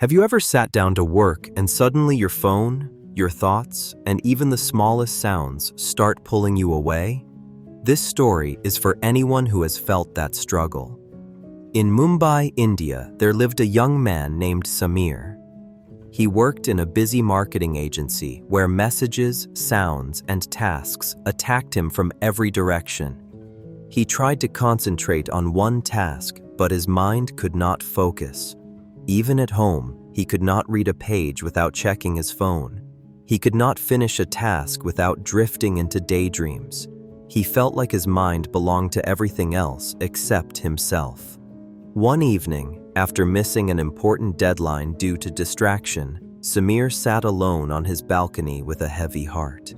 Have you ever sat down to work and suddenly your phone, your thoughts, and even the smallest sounds start pulling you away? This story is for anyone who has felt that struggle. In Mumbai, India, there lived a young man named Samir. He worked in a busy marketing agency where messages, sounds, and tasks attacked him from every direction. He tried to concentrate on one task, but his mind could not focus. Even at home, he could not read a page without checking his phone. He could not finish a task without drifting into daydreams. He felt like his mind belonged to everything else except himself. One evening, after missing an important deadline due to distraction, Samir sat alone on his balcony with a heavy heart.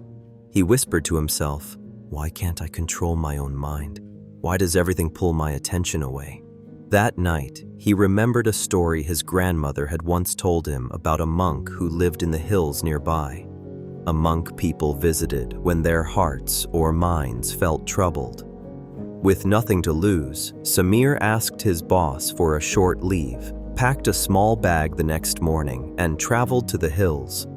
He whispered to himself, "Why can't I control my own mind? Why does everything pull my attention away?" That night, he remembered a story his grandmother had once told him about a monk who lived in the hills nearby. A monk people visited when their hearts or minds felt troubled. With nothing to lose, Samir asked his boss for a short leave, packed a small bag the next morning, and traveled to the hills.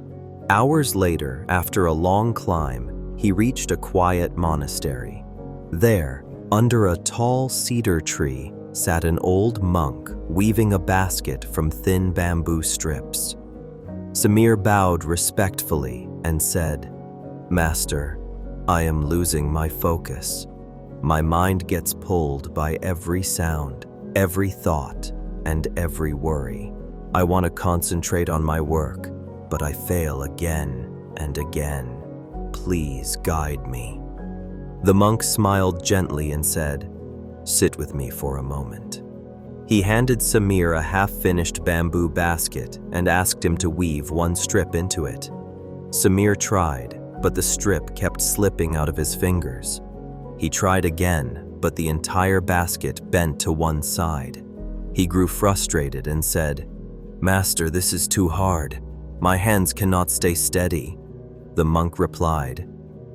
Hours later, after a long climb, he reached a quiet monastery. There, under a tall cedar tree, sat an old monk weaving a basket from thin bamboo strips. Samir bowed respectfully and said, "Master, I am losing my focus. My mind gets pulled by every sound, every thought, and every worry. I want to concentrate on my work, but I fail again and again. Please guide me." The monk smiled gently and said, "Sit with me for a moment." He handed Samir a half-finished bamboo basket and asked him to weave one strip into it. Samir tried, but the strip kept slipping out of his fingers. He tried again, but the entire basket bent to one side. He grew frustrated and said, "Master, this is too hard. My hands cannot stay steady." The monk replied,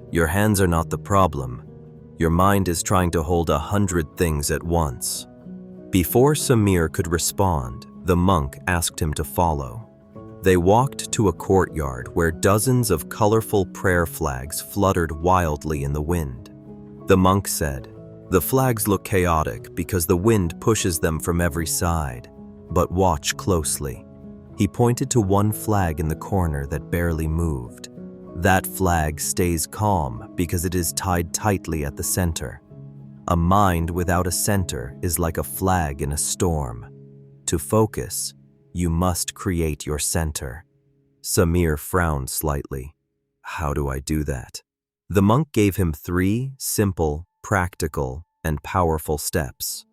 "Your hands are not the problem. Your mind is trying to hold 100 things at once." Before Samir could respond, the monk asked him to follow. They walked to a courtyard where dozens of colorful prayer flags fluttered wildly in the wind. The monk said, "The flags look chaotic because the wind pushes them from every side, but watch closely." He pointed to one flag in the corner that barely moved. That flag stays calm because it is tied tightly at the center. A mind without a center is like a flag in a storm. To focus, you must create your center. Samir frowned slightly. "How do I do that?" The monk gave him 3 simple, practical, and powerful steps.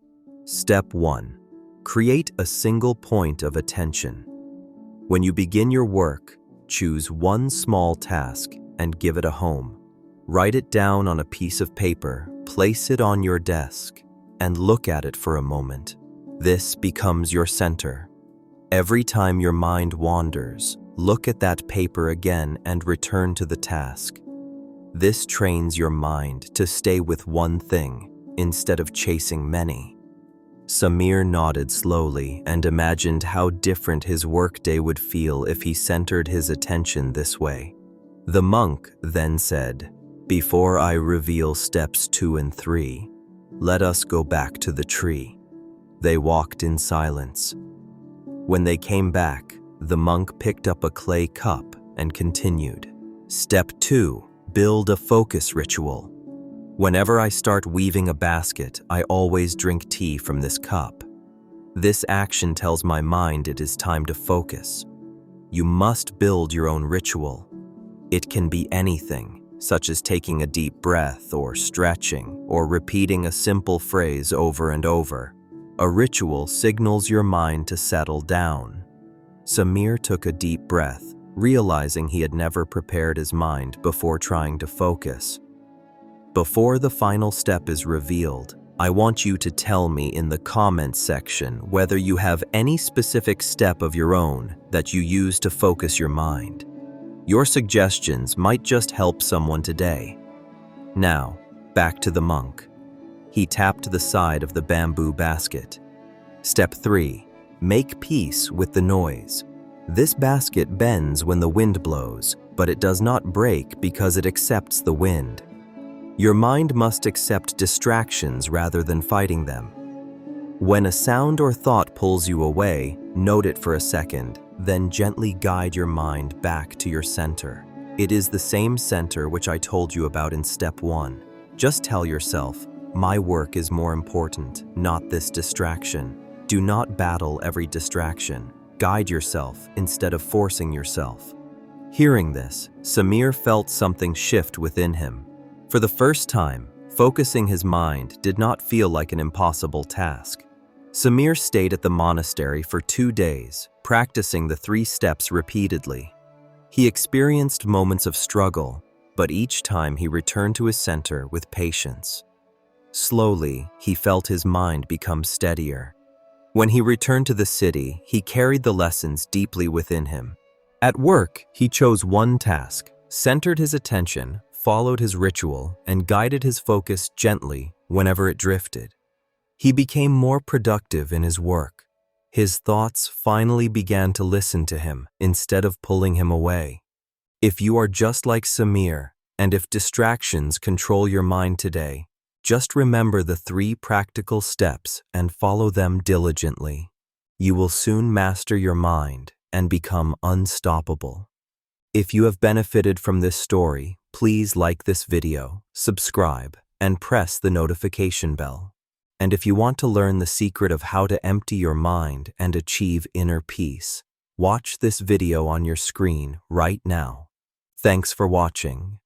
Step 1. Create a single point of attention. When you begin your work, choose one small task and give it a home. Write it down on a piece of paper, place it on your desk, and look at it for a moment. This becomes your center. Every time your mind wanders, look at that paper again and return to the task. This trains your mind to stay with one thing instead of chasing many. Samir nodded slowly and imagined how different his workday would feel if he centered his attention this way. The monk then said, "Before I reveal steps 2 and 3, let us go back to the tree." They walked in silence. When they came back, the monk picked up a clay cup and continued. Step 2. Build a focus ritual. Whenever I start weaving a basket, I always drink tea from this cup. This action tells my mind it is time to focus. You must build your own ritual. It can be anything, such as taking a deep breath or stretching or repeating a simple phrase over and over. A ritual signals your mind to settle down. Samir took a deep breath, realizing he had never prepared his mind before trying to focus. Before the final step is revealed, I want you to tell me in the comments section whether you have any specific step of your own that you use to focus your mind. Your suggestions might just help someone today. Now, back to the monk. He tapped the side of the bamboo basket. Step 3. Make peace with the noise. This basket bends when the wind blows, but it does not break because it accepts the wind. Your mind must accept distractions rather than fighting them. When a sound or thought pulls you away, note it for a second, then gently guide your mind back to your center. It is the same center which I told you about in step 1. Just tell yourself, my work is more important, not this distraction. Do not battle every distraction. Guide yourself instead of forcing yourself. Hearing this, Samir felt something shift within him. For the first time, focusing his mind did not feel like an impossible task. Samir stayed at the monastery for 2 days, practicing the 3 steps repeatedly. He experienced moments of struggle, but each time he returned to his center with patience. Slowly, he felt his mind become steadier. When he returned to the city, he carried the lessons deeply within him. At work, he chose one task, centered his attention, followed his ritual, and guided his focus gently whenever it drifted. He became more productive in his work. His thoughts finally began to listen to him instead of pulling him away. If you are just like Samir, and if distractions control your mind today, just remember the 3 practical steps and follow them diligently. You will soon master your mind and become unstoppable. If you have benefited from this story, please like this video, subscribe, and press the notification bell. And if you want to learn the secret of how to empty your mind and achieve inner peace, watch this video on your screen right now. Thanks for watching.